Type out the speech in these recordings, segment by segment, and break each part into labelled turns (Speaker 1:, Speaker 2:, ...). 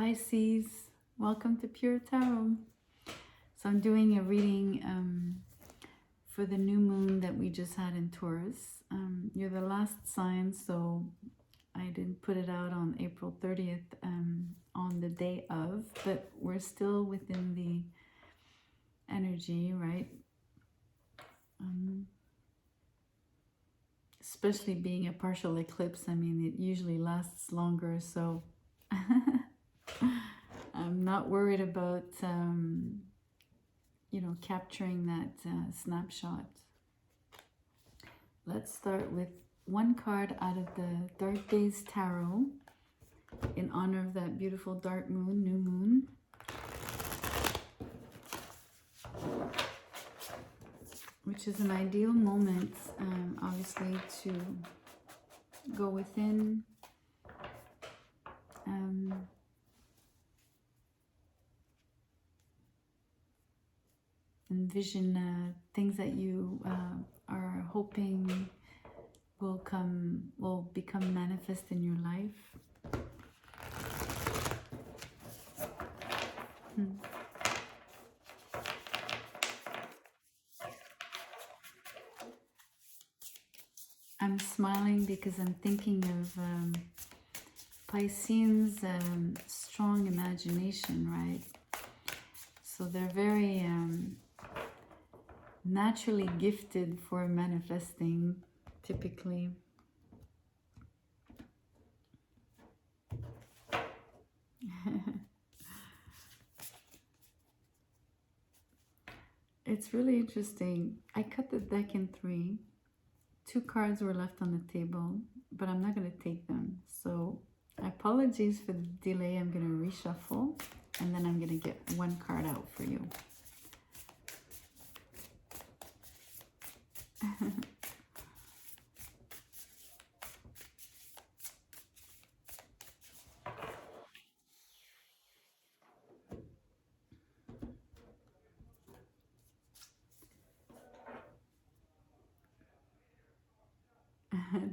Speaker 1: Pisces, welcome to Pure Tarot. So I'm doing a reading for the new moon that we just had in Taurus. You're the last sign, so I didn't put it out on April 30th on the day of, but we're still within the energy, right? Especially being a partial eclipse, I mean, it usually lasts longer, so I'm not worried about, capturing that snapshot. Let's start with one card out of the Dark Days Tarot in honor of that beautiful dark moon, new moon. Which is an ideal moment, obviously, to go within, envision things that you are hoping will become manifest in your life. I'm smiling because I'm thinking of Pisceans' strong imagination, right? So they're very naturally gifted for manifesting, typically. It's really interesting. I cut the deck in three. 2 cards were left on the table, but I'm not going to take them. So apologies for the delay. I'm going to reshuffle, and then I'm going to get 1 card out for you.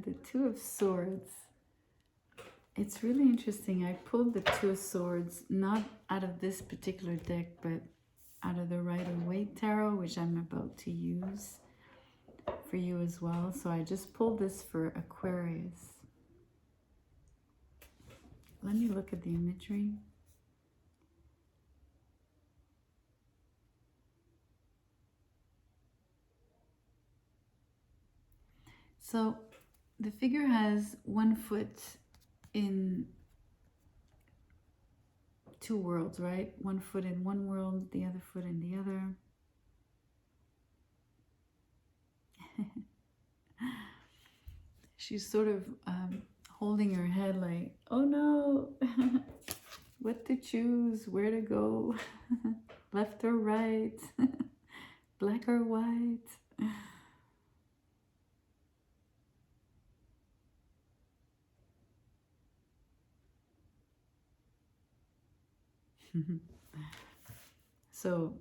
Speaker 1: The Two of Swords. It's really interesting. I pulled the Two of Swords, not out of this particular deck, but out of the Rider-Waite Tarot, which I'm about to use for you as well. So I just pulled this for Aquarius. Let me look at the imagery. So the figure has 1 foot in 2 worlds, right? 1 foot in one world, the other foot in the other. She's sort of holding her head like, oh no, what to choose, where to go, left or right, black or white. So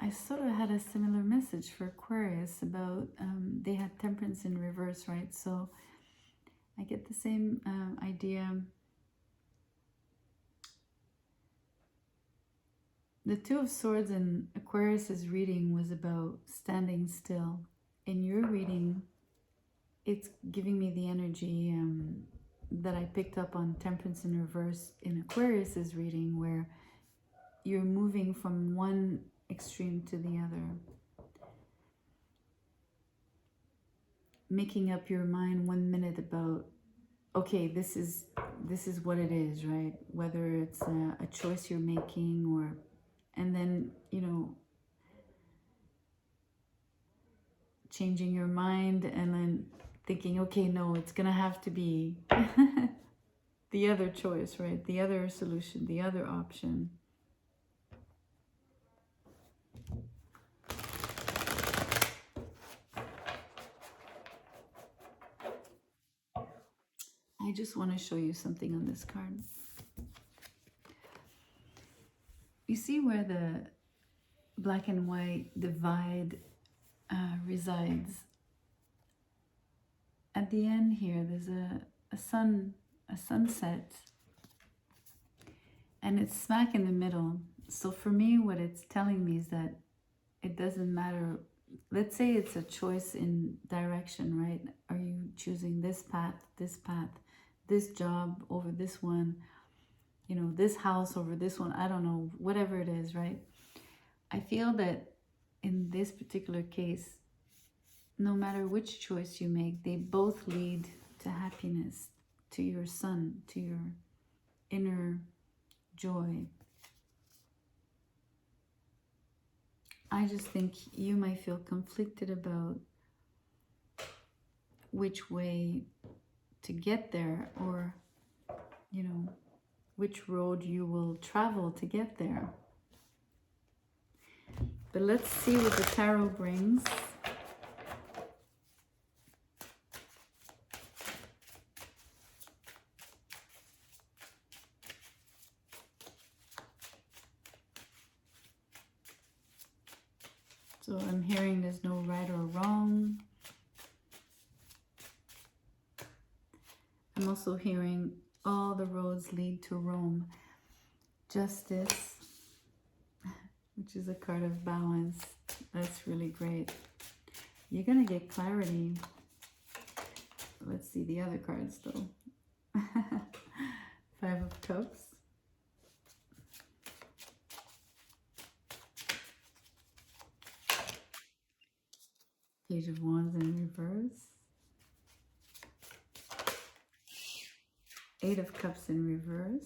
Speaker 1: I sort of had a similar message for Aquarius about they had temperance in reverse, right? So I get the same idea. The Two of Swords in Aquarius's reading was about standing still. In your reading, it's giving me the energy that I picked up on temperance in reverse in Aquarius's reading, where you're moving from one extreme to the other, making up your mind 1 minute about, okay, this is what it is, right? Whether it's a choice you're making, or, and then, changing your mind and then thinking, okay, no, it's gonna have to be the other choice, right? The other solution, the other option. I just want to show you something on this card. You see where the black and white divide resides? At the end here, there's a sun a sunset, and it's smack in the middle. So for me, what it's telling me is that it doesn't matter. Let's say it's a choice in direction, right? Are you choosing this path, this job over this one, you know, this house over this one? I don't know, whatever it is, right? I feel that in this particular case, no matter which choice you make, they both lead to happiness, to your sun, to your inner joy. I just think you might feel conflicted about which way to get there, or, you know, which road you will travel to get there. But let's see what the tarot brings. So I'm hearing there's no right or wrong. I'm also hearing all the roads lead to Rome. Justice, which is a card of balance. That's really great. You're going to get clarity. Let's see the other cards though. Five of Cups. Page of Wands in reverse. Eight of Cups in reverse.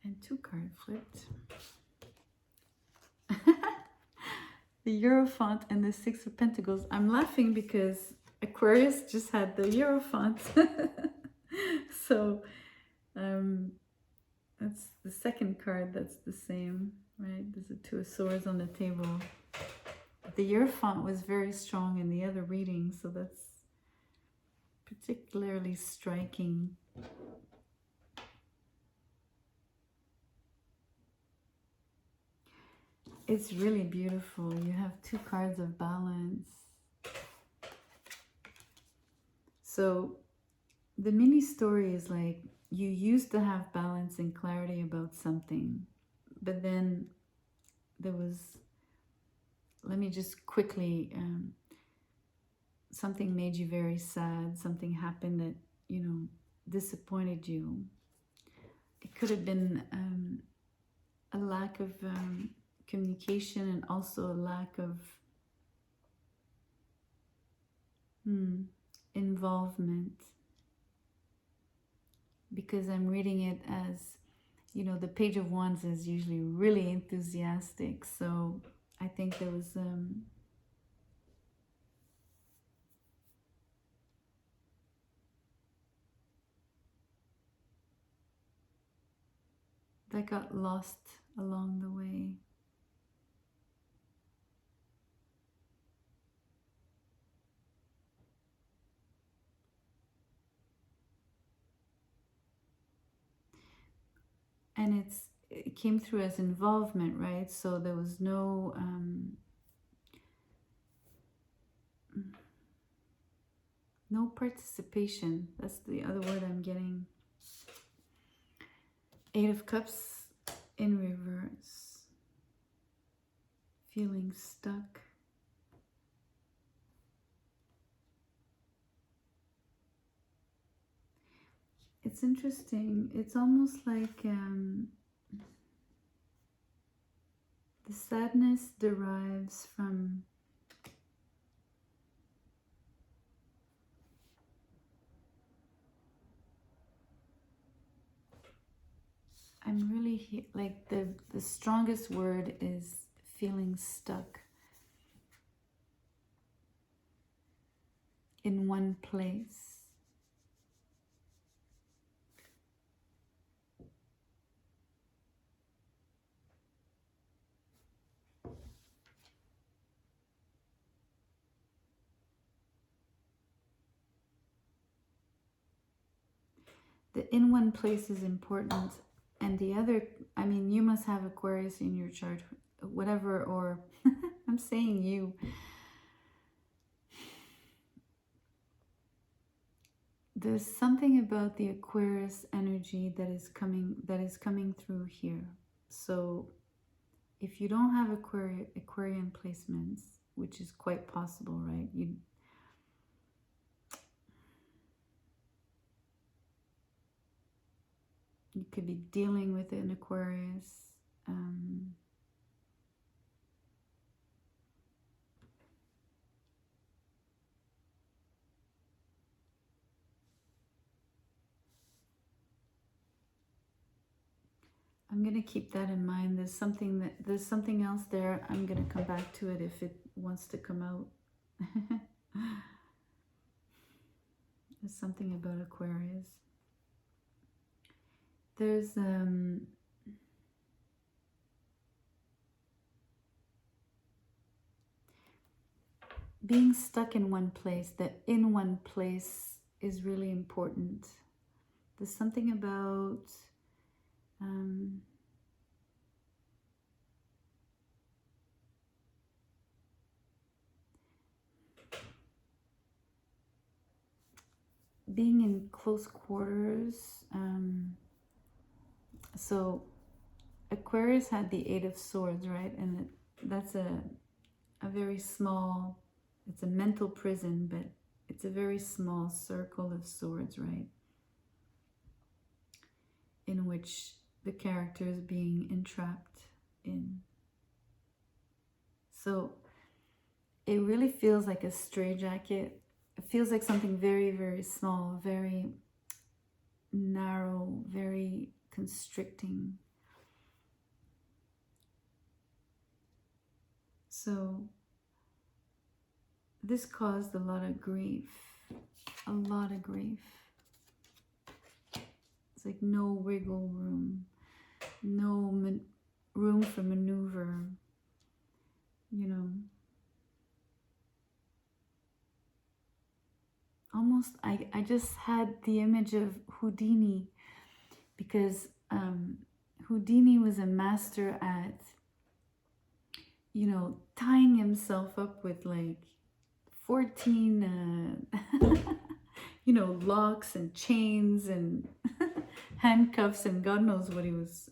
Speaker 1: And two card flipped. The Hierophant and the Six of Pentacles. I'm laughing because Aquarius just had the Hierophant. So that's the second card that's the same, right? There's a Two of Swords on the table. The Hierophant was very strong in the other reading, so that's particularly striking. It's really beautiful. You have two cards of balance. So the mini story is like, you used to have balance and clarity about something, but then there was, let me just quickly, something made you very sad. Something happened that, you know, disappointed you. It could have been a lack of communication, and also a lack of involvement, because I'm reading it as, you know, the Page of Wands is usually really enthusiastic, so I think there was that got lost along the way. And it came through as involvement, right? So there was no no participation. That's the other word I'm getting. Eight of Cups in reverse. Feeling stuck. It's interesting. It's almost like the sadness derives from I'm really like the strongest word is feeling stuck in one place. the in one place is important, and the other, I mean, you must have Aquarius in your chart, whatever, or I'm saying you. There's something about the Aquarius energy that is coming through here. So if you don't have Aquarian placements, which is quite possible, right? You could be dealing with an Aquarius. I'm going to keep that in mind. There's something else there. I'm going to come back to it if it wants to come out. There's something about Aquarius. There's being stuck in one place. That in one place is really important. There's something about being in close quarters. So Aquarius had the Eight of Swords, right? And that's a very small, it's a mental prison, but it's a very small circle of swords, right? In which the character is being entrapped in. So it really feels like a straitjacket. It feels like something very, very small, very narrow, very constricting. So this caused a lot of grief, a lot of grief. It's like no wiggle room, no room for maneuver, you know. Almost, I just had the image of Houdini, because Houdini was a master at, you know, tying himself up with like 14, you know, locks and chains and handcuffs, and God knows what he was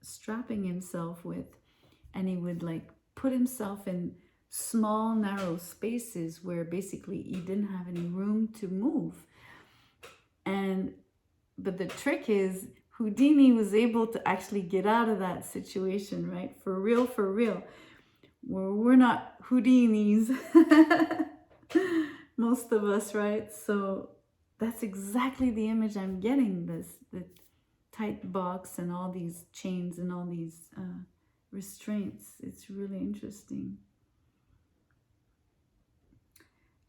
Speaker 1: strapping himself with. And he would like put himself in small, narrow spaces where basically he didn't have any room to move. But the trick is, Houdini was able to actually get out of that situation, right? For real, for real. We're not Houdinis, most of us, right? So that's exactly the image I'm getting, the tight box and all these chains and all these restraints. It's really interesting.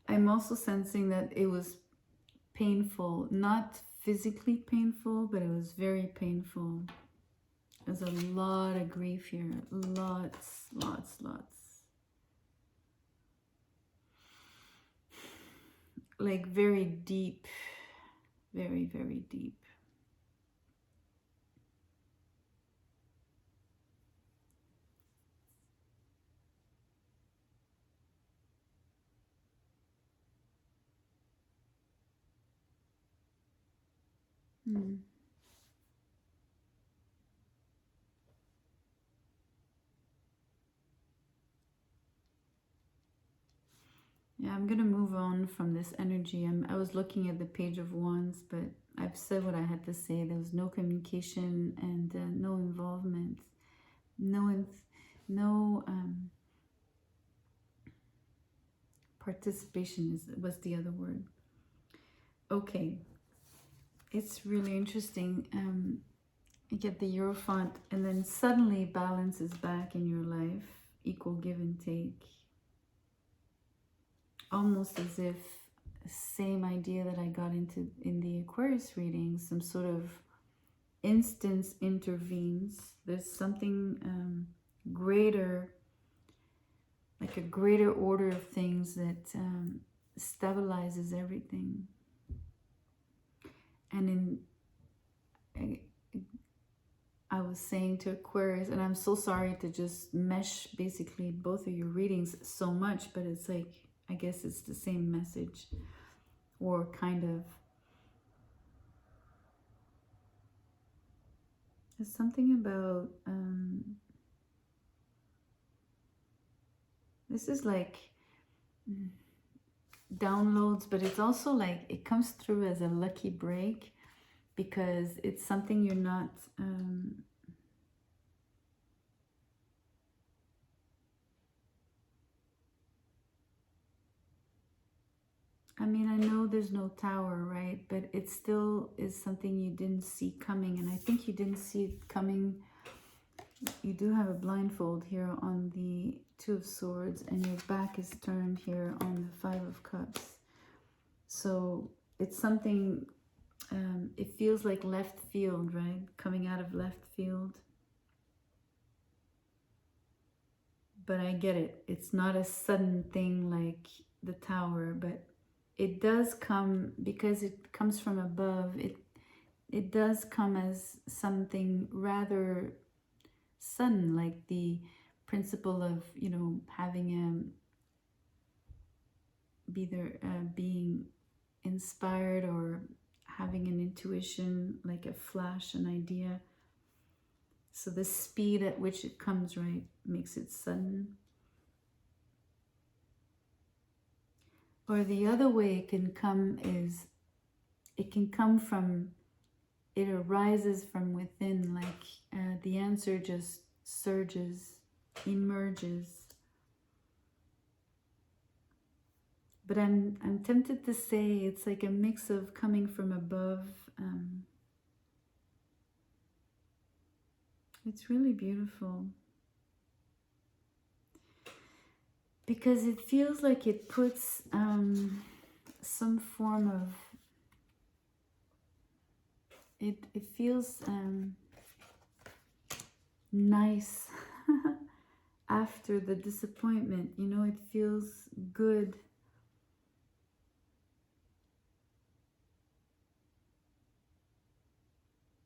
Speaker 1: I'm also sensing that it was painful, not physically painful, but it was very painful. There's a lot of grief here, lots. Like very deep, very, very deep. Yeah, I'm gonna move on from this energy. I was looking at the Page of Wands, but I've said what I had to say. There was no communication and no involvement, no participation was the other word. Okay, it's really interesting. You get the Hierophant, and then suddenly balance is back in your life, equal give and take. Almost as if same idea that I got into in the Aquarius reading, some sort of instance intervenes. There's something greater, like a greater order of things that stabilizes everything. And was saying to Aquarius, and I'm so sorry to just mesh basically both of your readings so much, but it's like, I guess it's the same message, or kind of. There's something about, this is like downloads, but it's also like, it comes through as a lucky break, because it's something you're not, I mean, I know there's no tower, right? But it still is something you didn't see coming. And I think you didn't see it coming. You do have a blindfold here on the Two of Swords, and your back is turned here on the Five of Cups. So it's something, it feels like left field, right? Coming out of left field. But I get it. It's not a sudden thing like the tower, but it does come, because it comes from above, it does come as something rather sudden, like the principle of, you know, having being inspired, or having an intuition, like a flash, an idea. So the speed at which it comes, right, makes it sudden. Or the other way it can come is, it can come from, it arises from within, like the answer just surges, emerges. But I'm tempted to say it's like a mix of coming from above. It's really beautiful, because it feels like it puts some form of, it feels nice after the disappointment, you know, it feels good.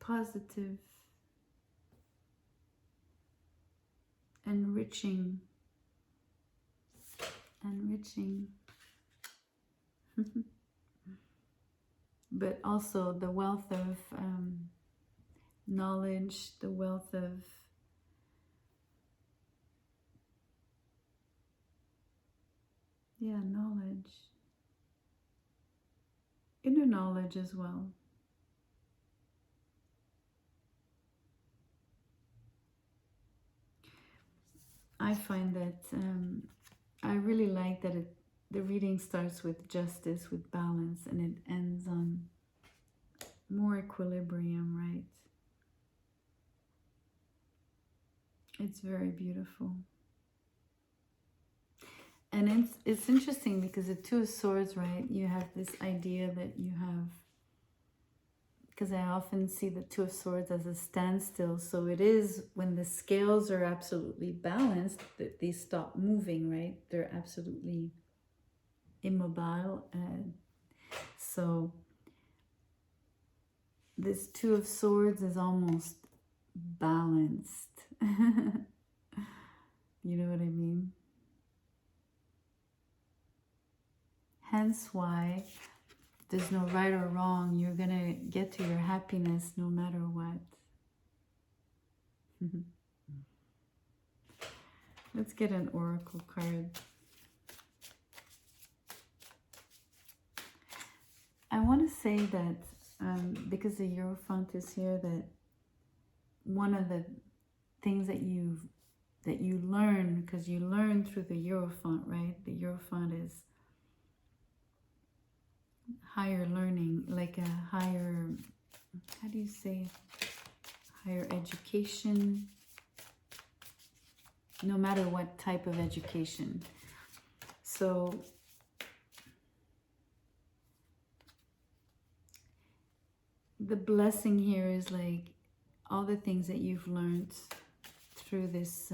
Speaker 1: Positive. Enriching. But also the wealth of knowledge, the wealth of knowledge, inner knowledge as well. I find that I really like that the reading starts with justice, with balance, and it ends on more equilibrium, right? It's very beautiful. And it's interesting because the Two of Swords, right? You have this idea that you have, because I often see the Two of Swords as a standstill. So it is when the scales are absolutely balanced that they stop moving, right? They're absolutely immobile. So this Two of Swords is almost balanced. You know what I mean? Hence why there's no right or wrong. You're gonna get to your happiness no matter what. Let's get an oracle card. I want to say that because the Hierophant is here, that one of the things that you learn, because you learn through the Hierophant, right? The Hierophant is higher learning, like a higher, how do you say, higher education, no matter what type of education. So the blessing here is like all the things that you've learned through this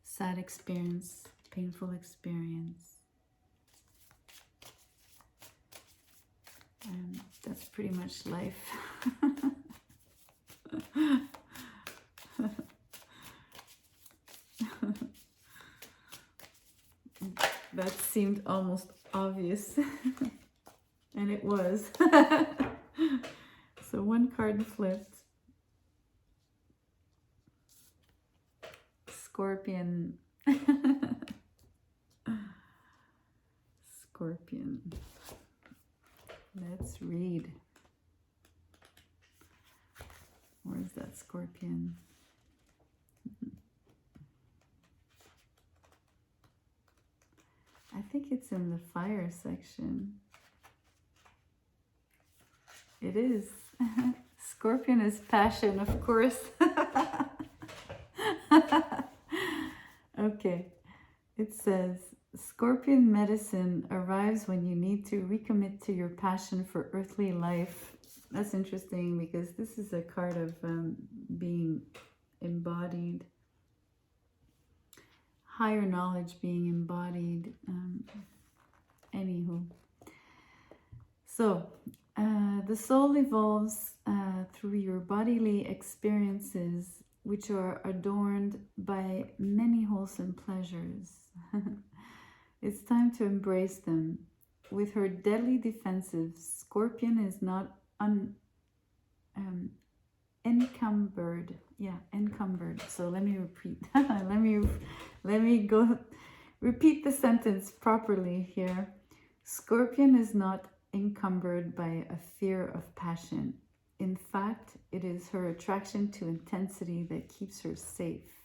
Speaker 1: sad experience, painful experience. And that's pretty much life. seemed almost obvious. And it was. So one card flipped. Scorpion. Scorpion. Let's read. Where's that scorpion? I think it's in the fire section. It is. Scorpion is passion, of course. Okay. It says, Scorpion medicine arrives when you need to recommit to your passion for earthly life. That's interesting because this is a card of being embodied. Higher knowledge being embodied. Anywho. So, the soul evolves through your bodily experiences, which are adorned by many wholesome pleasures. It's time to embrace them. With her deadly defensives, Scorpion is not encumbered. Yeah, encumbered. So let me repeat. let me go repeat the sentence properly here. Scorpion is not encumbered by a fear of passion. In fact, it is her attraction to intensity that keeps her safe.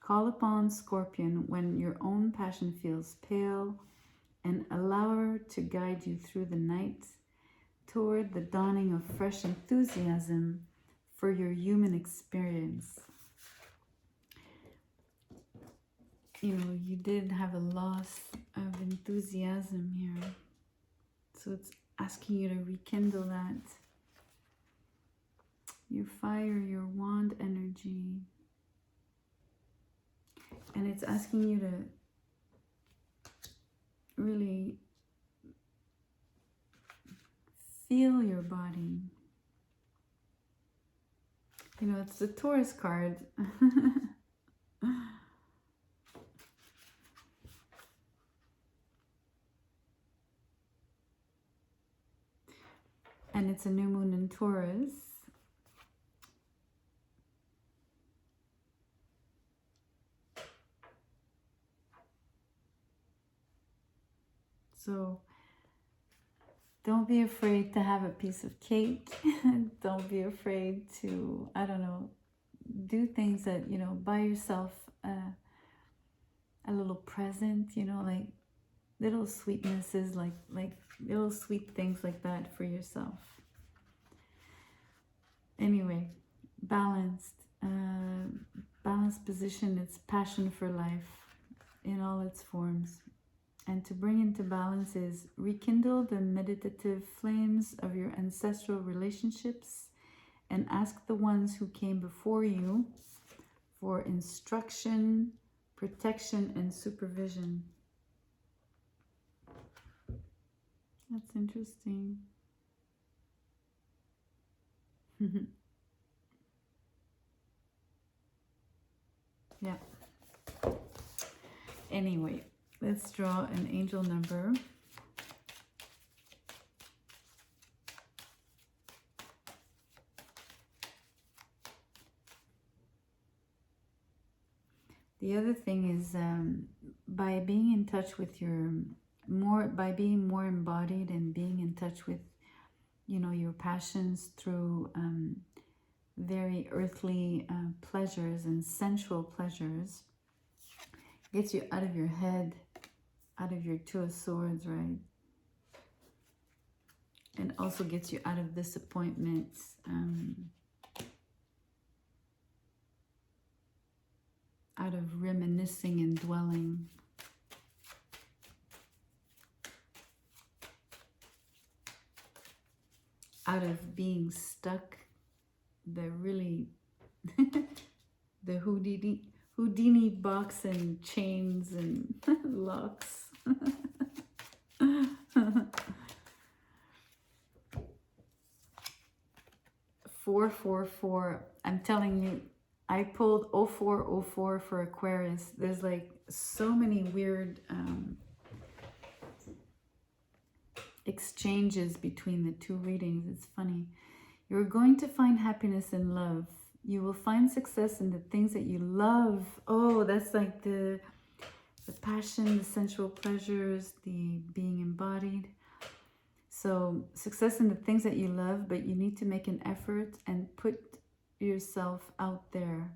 Speaker 1: Call upon Scorpion when your own passion feels pale and allow her to guide you through the night toward the dawning of fresh enthusiasm for your human experience. You know, you did have a loss of enthusiasm here. So it's asking you to rekindle that. Your fire, your wand energy. And it's asking you to really feel your body. You know, it's the Taurus card. And it's a new moon in Taurus. So don't be afraid to have a piece of cake. Don't be afraid to, I don't know, do things that, you know, buy yourself a little present, you know, like little sweetnesses, like little sweet things like that for yourself. Anyway, balanced position, it's passion for life in all its forms. And to bring into balance is rekindle the meditative flames of your ancestral relationships and ask the ones who came before you for instruction, protection, and supervision. That's interesting. Yeah. Anyway, let's draw an angel number. The other thing is by being in touch with by being more embodied and being in touch with, you know, your passions through very earthly pleasures and sensual pleasures, gets you out of your head, out of your Two of Swords, right? And also gets you out of disappointments, out of reminiscing and dwelling. Out of being stuck, the really, the Houdini box and chains and locks. 444. I'm telling you, I pulled 0404 for Aquarius. There's like so many weird exchanges between the two readings. It's funny. You're going to find happiness in love. You will find success in the things that you love. Oh, that's like the passion, the sensual pleasures, the being embodied. So success in the things that you love, but you need to make an effort and put yourself out there.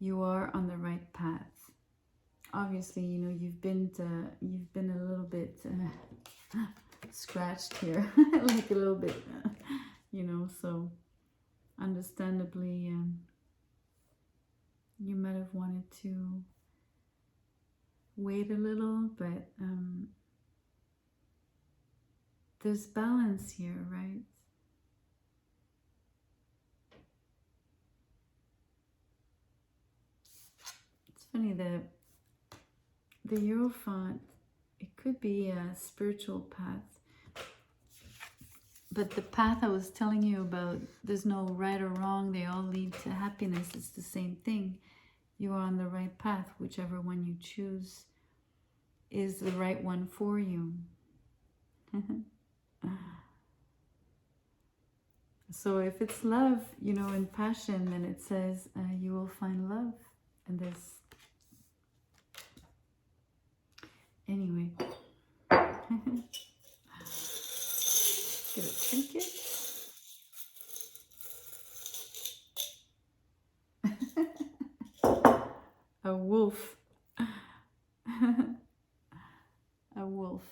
Speaker 1: You are on the right path. Obviously, you know, you've been a little bit scratched here, like a little bit, you know, so understandably, you might have wanted to wait a little, but there's balance here, right? It's funny that the Hierophant, it could be a spiritual path, but the path I was telling you about, there's no right or wrong, they all lead to happiness. It's the same thing. You are on the right path. Whichever one you choose is the right one for you. So if it's love, you know, and passion, then it says you will find love. And there's, anyway. Get a trinket. A wolf. A wolf.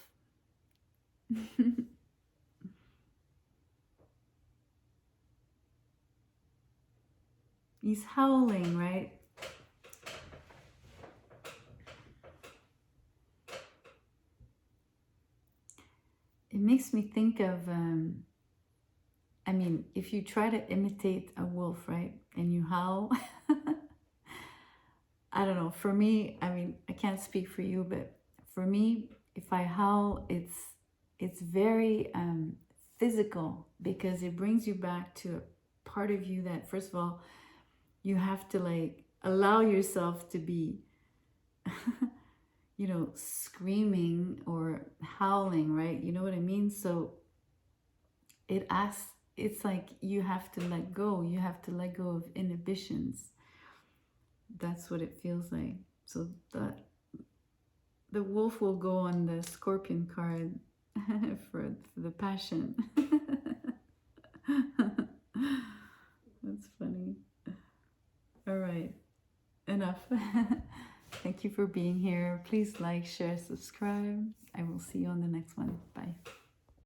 Speaker 1: He's howling, right? It makes me think of, I mean, if you try to imitate a wolf, right, and you howl, I don't know, for me, I mean, I can't speak for you, but for me, if I howl, it's very physical, because it brings you back to a part of you that, first of all, you have to like allow yourself to be, you know, screaming or howling, right? You know what I mean? So it's like you have to let go. You have to let go of inhibitions. That's what it feels like. So the wolf will go on the Scorpion card for the passion. That's funny. All right, enough. Thank you for being here. Please like, share, subscribe. I will see you on the next one. Bye.